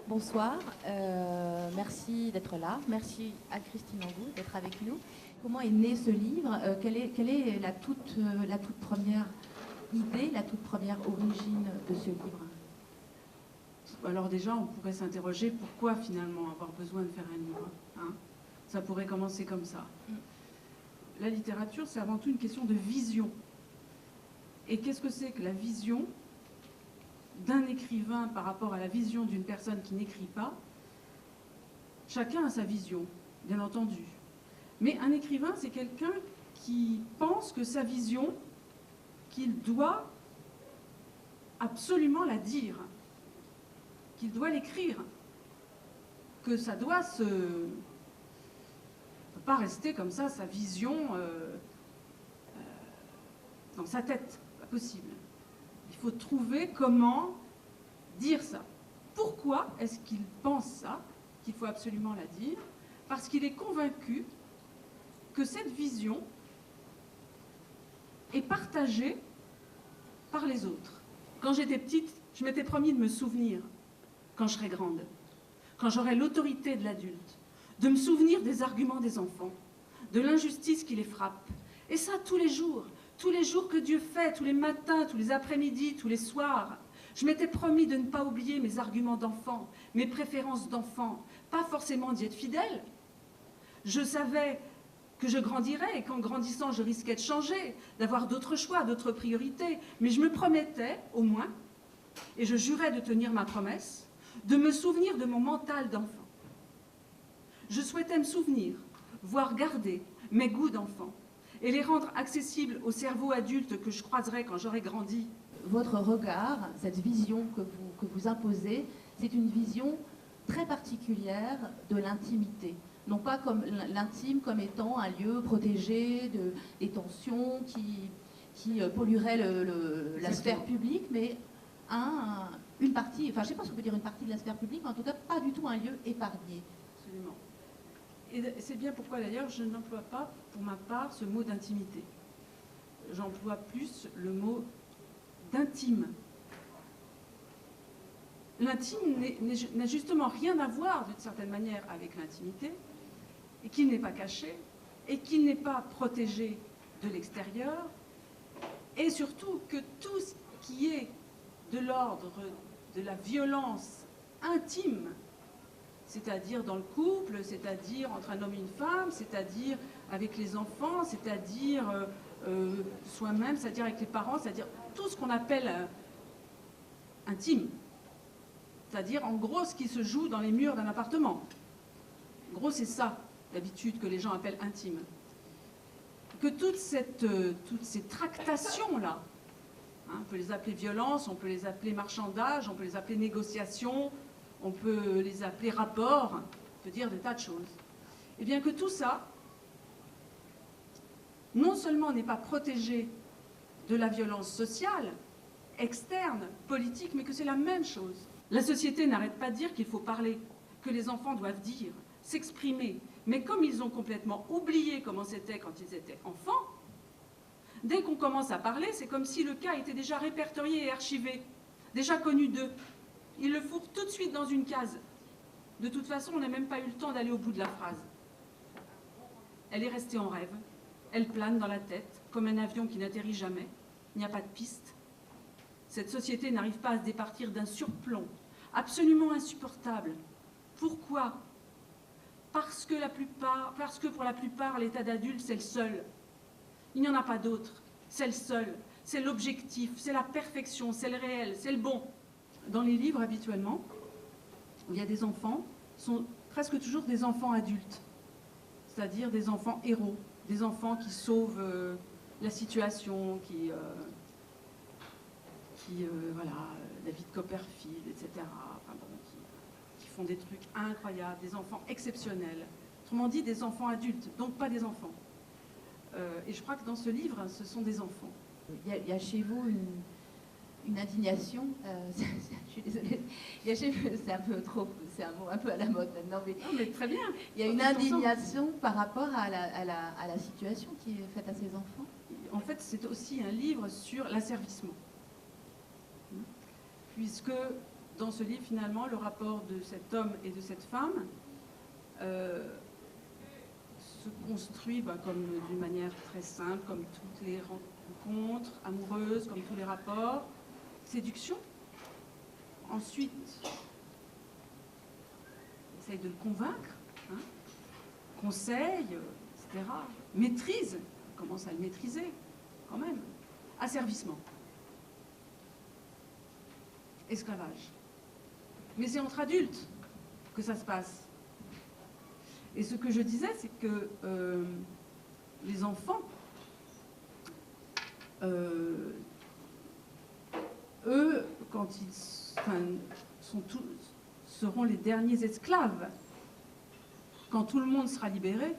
Bonsoir, merci d'être là. Merci à Christine Angot d'être avec nous. Comment est né ce livre? Quelle est la toute première idée, la toute première origine de ce livre? Alors déjà, on pourrait s'interroger pourquoi finalement avoir besoin de faire un livre, hein? Ça pourrait commencer comme ça. La littérature, c'est avant tout une question de vision. Et qu'est-ce que c'est que la vision d'un écrivain par rapport à la vision d'une personne qui n'écrit pas? Chacun a sa vision, bien entendu. Mais un écrivain, c'est quelqu'un qui pense que sa vision, qu'il doit absolument la dire, qu'il doit l'écrire, que ça doit se... ne peut pas rester comme ça, sa vision dans sa tête, pas possible. Il faut trouver comment dire ça. Pourquoi est-ce qu'il pense ça, qu'il faut absolument la dire? Parce qu'il est convaincu que cette vision est partagée par les autres. Quand j'étais petite, je m'étais promis de me souvenir, quand je serai grande, quand j'aurai l'autorité de l'adulte, de me souvenir des arguments des enfants, de l'injustice qui les frappe. Et ça, tous les jours que Dieu fait, tous les matins, tous les après-midi, tous les soirs. Je m'étais promis de ne pas oublier mes arguments d'enfant, mes préférences d'enfant, pas forcément d'y être fidèle. Je savais que je grandirais et qu'en grandissant, je risquais de changer, d'avoir d'autres choix, d'autres priorités. Mais je me promettais, au moins, et je jurais de tenir ma promesse, de me souvenir de mon mental d'enfant. Je souhaitais me souvenir, voire garder mes goûts d'enfant, et les rendre accessibles au cerveau adulte que je croiserai quand j'aurai grandi. Votre regard, cette vision que vous imposez, c'est une vision très particulière de l'intimité. Non pas comme l'intime comme étant un lieu protégé des tensions qui pollueraient la sphère publique, mais une partie, enfin je ne sais pas si on peut dire une partie de la sphère publique, mais en tout cas pas du tout un lieu épargné. Absolument. Et c'est bien pourquoi d'ailleurs je n'emploie pas, pour ma part, ce mot d'intimité. J'emploie plus le mot d'intime. L'intime n'a justement rien à voir, d'une certaine manière, avec l'intimité, et qu'il n'est pas caché, et qu'il n'est pas protégé de l'extérieur, et surtout que tout ce qui est de l'ordre de la violence intime, c'est-à-dire dans le couple, c'est-à-dire entre un homme et une femme, c'est-à-dire avec les enfants, c'est-à-dire soi-même, c'est-à-dire avec les parents, c'est-à-dire tout ce qu'on appelle intime. C'est-à-dire, en gros, ce qui se joue dans les murs d'un appartement. En gros, c'est ça, d'habitude, que les gens appellent intime. Que toutes ces tractations-là, hein, on peut les appeler violence, on peut les appeler marchandage, on peut les appeler négociation, on peut les appeler rapports, on peut dire des tas de choses. Et bien que tout ça, non seulement n'est pas protégé de la violence sociale, externe, politique, mais que c'est la même chose. La société n'arrête pas de dire qu'il faut parler, que les enfants doivent dire, s'exprimer. Mais comme ils ont complètement oublié comment c'était quand ils étaient enfants, dès qu'on commence à parler, c'est comme si le cas était déjà répertorié et archivé, déjà connu d'eux. Ils le fourrent tout de suite dans une case. De toute façon, on n'a même pas eu le temps d'aller au bout de la phrase. Elle est restée en rêve. Elle plane dans la tête, comme un avion qui n'atterrit jamais. Il n'y a pas de piste. Cette société n'arrive pas à se départir d'un surplomb absolument insupportable. Pourquoi? Parce que pour la plupart, l'état d'adulte, c'est le seul. Il n'y en a pas d'autre. C'est le seul. C'est l'objectif, c'est la perfection, c'est le réel, c'est le bon. Dans les livres, habituellement, où il y a des enfants, sont presque toujours des enfants adultes. C'est-à-dire des enfants héros, des enfants qui sauvent la situation, voilà, David Copperfield, etc. Enfin bon, qui font des trucs incroyables, des enfants exceptionnels. Autrement dit, des enfants adultes, donc pas des enfants. Et je crois que dans ce livre, ce sont des enfants. Il y a chez vous une indignation, je suis désolée, c'est un peu trop, c'est un mot un peu à la mode maintenant, mais, non, mais très bien. Il y a une indignation par rapport à la situation qui est faite à ces enfants. En fait, c'est aussi un livre sur l'asservissement. Puisque dans ce livre, finalement, le rapport de cet homme et de cette femme se construit comme d'une manière très simple, comme toutes les rencontres amoureuses, comme tous les rapports. Séduction. Ensuite, essaye de le convaincre, hein, conseil, etc. Maîtrise, commence à le maîtriser, quand même. Asservissement. Esclavage. Mais c'est entre adultes que ça se passe. Et ce que je disais, c'est que les enfants, eux, quand ils seront les derniers esclaves, quand tout le monde sera libéré,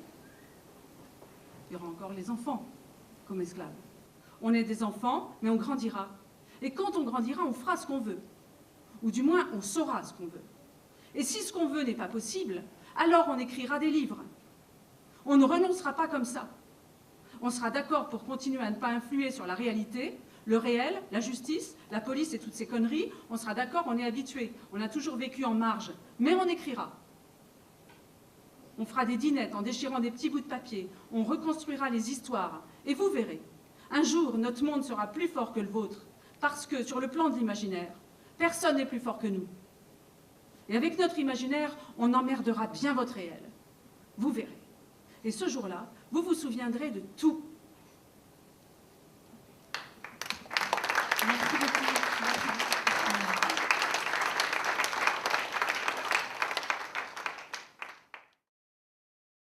il y aura encore les enfants comme esclaves. On est des enfants, mais on grandira. Et quand on grandira, on fera ce qu'on veut. Ou du moins, on saura ce qu'on veut. Et si ce qu'on veut n'est pas possible, alors on écrira des livres. On ne renoncera pas comme ça. On sera d'accord pour continuer à ne pas influer sur la réalité, le réel, la justice, la police et toutes ces conneries. On sera d'accord, on est habitué. On a toujours vécu en marge. Mais on écrira. On fera des dinettes en déchirant des petits bouts de papier. On reconstruira les histoires. Et vous verrez, un jour, notre monde sera plus fort que le vôtre. Parce que, sur le plan de l'imaginaire, personne n'est plus fort que nous. Et avec notre imaginaire, on emmerdera bien votre réel. Vous verrez. Et ce jour-là, vous vous souviendrez de tout.